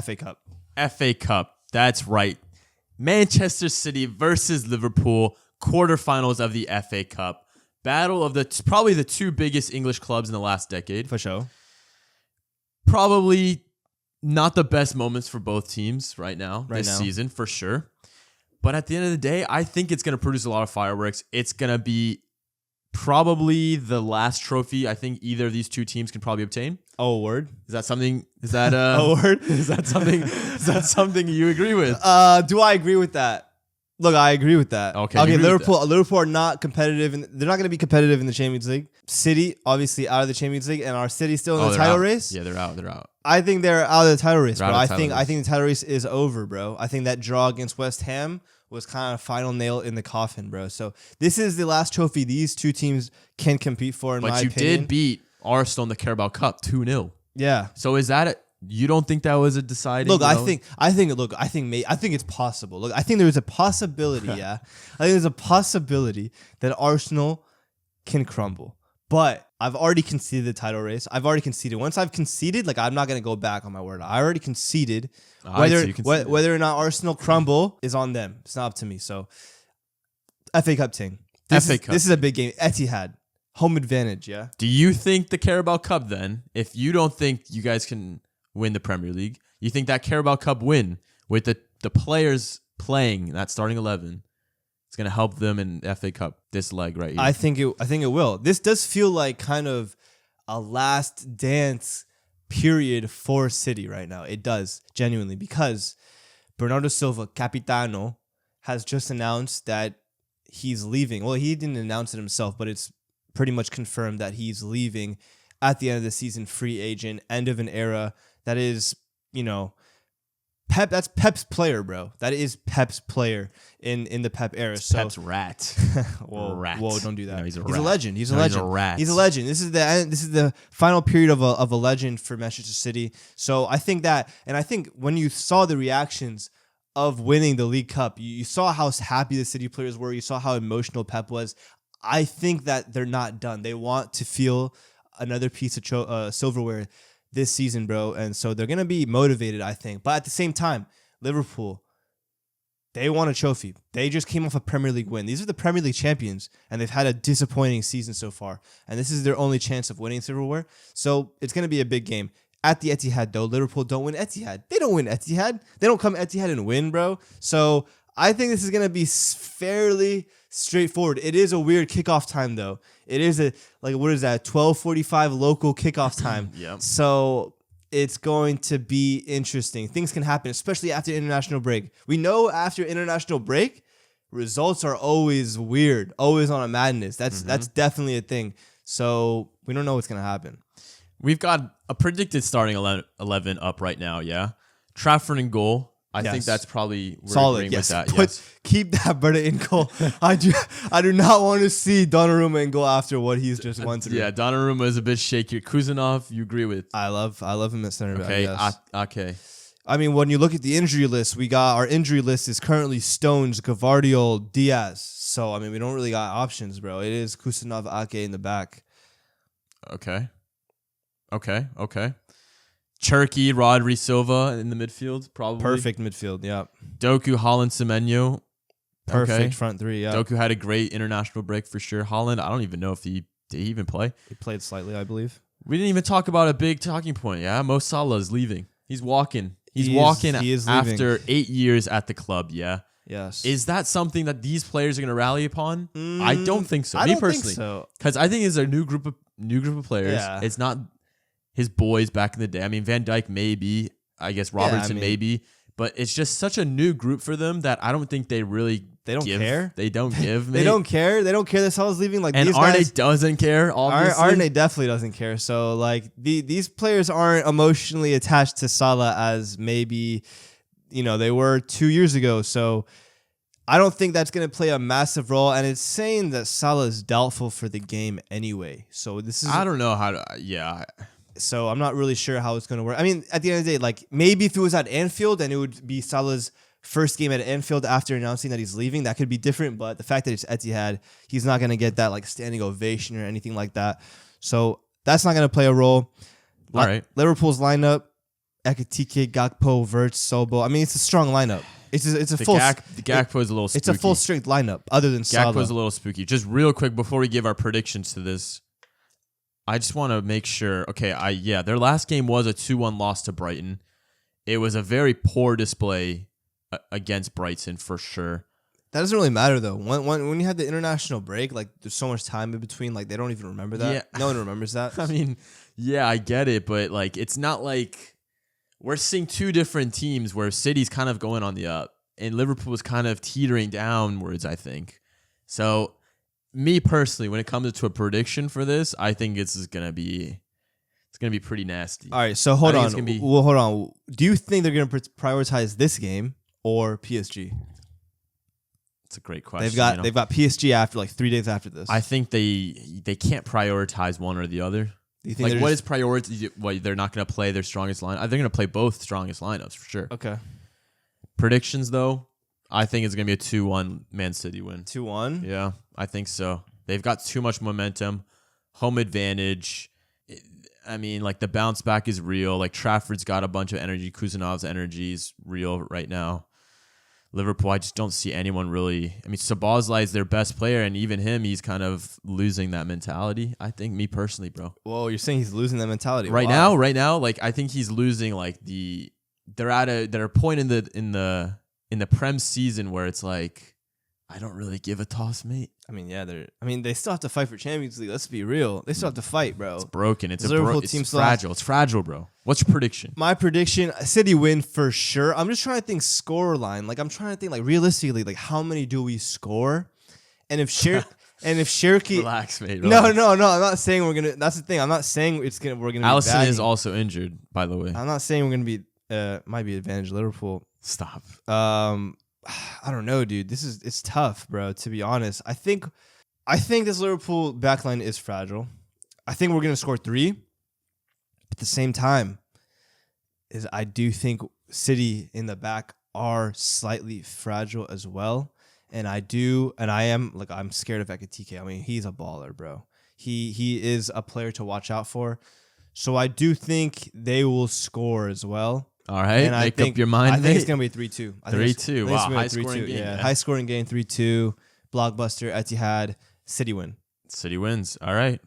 FA Cup. FA Cup. That's right. Manchester City versus Liverpool, quarterfinals of the FA Cup. Battle of probably the two biggest English clubs in the last decade. For sure. Probably not the best moments for both teams right now, this season, for sure. But at the end of the day, I think it's going to produce a lot of fireworks. It's going to be probably the last trophy I think either of these two teams can probably obtain. Oh, word. Is that something? Is that a word? Is that something? Is that something you agree with? Do I agree with that? Look, I agree with that. Okay. Liverpool are not competitive, they're not going to be competitive in the Champions League. City, obviously, out of the Champions League, and are City still in the title race? Yeah, they're out. I think they're out of the title race, bro. I think the title race is over, bro. I think that draw against West Ham was kind of final nail in the coffin, bro. So this is the last trophy these two teams can compete for, in my opinion. But you did beat Arsenal in the Carabao Cup 2-0. Yeah. So is that you don't think that was a deciding? Look, I think it's possible. Look, I think there's a possibility. Yeah, I think there's a possibility that Arsenal can crumble. But I've already conceded the title race. I've already conceded. Once I've conceded, like, I'm not gonna go back on my word. I already conceded. Whether or not Arsenal crumble is on them. It's not up to me. So, FA Cup thing. This is a big game. ETIHAD. Home advantage, yeah. Do you think the Carabao Cup then, if you don't think you guys can win the Premier League, you think that Carabao Cup win with the players playing that starting 11, it's going to help them in FA Cup this leg right here? I think it will. This does feel like kind of a last dance period for City right now. It does, genuinely, because Bernardo Silva, Capitano, has just announced that he's leaving. Well, he didn't announce it himself, but it's pretty much confirmed that he's leaving at the end of the season, free agent, end of an era. That is, Pep. That's Pep's player, bro. That is Pep's player in the Pep era. So Pep's rat. Whoa, don't do that. No, he's a legend. He's a rat. He's a legend. This is the final period of a legend for Manchester City. So I think that, and I think when you saw the reactions of winning the League Cup, you saw how happy the City players were. You saw how emotional Pep was. I think that they're not done. They want to feel another piece of silverware this season, bro. And so they're going to be motivated, I think. But at the same time, Liverpool, they want a trophy. They just came off a Premier League win. These are the Premier League champions, and they've had a disappointing season so far. And this is their only chance of winning silverware. So it's going to be a big game. At the Etihad, though, Liverpool don't win Etihad. They don't win Etihad. They don't come Etihad and win, bro. So I think this is going to be fairly straightforward. It is a weird kickoff time, though. It is 12:45 local kickoff time. Yep. So it's going to be interesting. Things can happen, especially after international break. We know after international break, results are always weird, always on a madness. That's definitely a thing. So we don't know what's going to happen. We've got a predicted starting 11 up right now, yeah? Trafford in goal. I think that's probably solid. Yes. With that. Keep that brother in goal. I do not want to see Donnarumma in goal after what he's just won through. Yeah, Donnarumma is a bit shaky. Kuzanov, you agree with? I love him at center back. Okay, yes. okay. I mean, when you look at the injury list, our injury list is currently Stones, Gavardiol, Diaz. So I mean, we don't really got options, bro. It is Kusanov, Ake in the back. Okay. Cherky, Rodri, Silva in the midfield, probably. Perfect midfield, yeah. Doku, Haaland, Semenyo. Perfect front three, yeah. Doku had a great international break for sure. Haaland, I don't even know if did he even play? He played slightly, I believe. We didn't even talk about a big talking point, yeah? Mo Salah is leaving. He's walking. He is after 8 years at the club, yeah? Yes. Is that something that these players are going to rally upon? I don't think so. Me personally. Think so. Because I think it's a new group of players. Yeah. It's not his boys back in the day. I mean, Van Dijk maybe. I guess Robertson maybe. But it's just such a new group for them that I don't think they don't care. They don't give. They don't care. They don't care that Salah's leaving. Like, and these Arne guys doesn't care, obviously. Arne definitely doesn't care. So like these players aren't emotionally attached to Salah as maybe they were 2 years ago. So I don't think that's going to play a massive role. And it's saying that Salah is doubtful for the game anyway. So this is I don't know how to So I'm not really sure how it's going to work. I mean, at the end of the day, like maybe if it was at Anfield and it would be Salah's first game at Anfield after announcing that he's leaving, that could be different. But the fact that it's Etihad, he's not going to get that like standing ovation or anything like that. So that's not going to play a role. All right. Liverpool's lineup, Ekitike, Gakpo, Wirtz, Sobo. I mean, it's a strong lineup. It's a full. Gakpo is a little spooky. It's a full strength lineup other than Salah. Gakpo is a little spooky. Just real quick before we give our predictions to this, I just want to make sure. Okay, their last game was a 2-1 loss to Brighton. It was a very poor display against Brighton for sure. That doesn't really matter though. When you have the international break, like there's so much time in between, like they don't even remember that. Yeah. No one remembers that. I mean, yeah, I get it, but like it's not like we're seeing two different teams where City's kind of going on the up and Liverpool is kind of teetering downwards, I think. So, me personally, when it comes to a prediction for this, I think it's gonna be pretty nasty. All right, so hold on. Hold on. Do you think they're gonna prioritize this game or PSG? It's a great question. They've got PSG after like 3 days after this. I think they can't prioritize one or the other. Do you think like what is priority? What, they're not going to play their strongest line? They're going to play both strongest lineups for sure. Okay. Predictions though, I think it's going to be a 2-1 Man City win. 2-1? Yeah, I think so. They've got too much momentum, home advantage. I mean, like the bounce back is real. Like Trafford's got a bunch of energy. Kuzanov's energy is real right now. Liverpool, I just don't see anyone really. I mean, Szoboszlai is their best player, and even him, he's kind of losing that mentality. I think, me personally, bro. Whoa, you're saying he's losing that mentality right now. Like I think he's losing. Like they're at a point in the Prem season where it's like, I don't really give a toss, mate. I mean, yeah, they still have to fight for Champions League. Let's be real. They still have to fight, bro. It's broken. It's team fragile. It's fragile, bro. What's your prediction? My prediction, City win for sure. I'm just trying to think score line. Like I'm trying to think like realistically, like how many do we score? And if Cherki relax, mate. Relax. No. I'm not saying we're gonna. That's the thing. I'm not saying we're gonna. Alisson is also injured, by the way. I'm not saying we're gonna be. Might be advantage Liverpool. Stop. I don't know, dude. It's tough, bro. To be honest, I think this Liverpool backline is fragile. I think we're gonna score 3. But at the same time, I do think City in the back are slightly fragile as well. And I'm scared of Ekitike. I mean, he's a baller, bro. He is a player to watch out for. So I do think they will score as well. All right, make up your mind. I think it's gonna be 3-2. 3-2. Wow, high scoring game. Yeah, high scoring game. 3-2. Blockbuster. Etihad. City win. City wins. All right.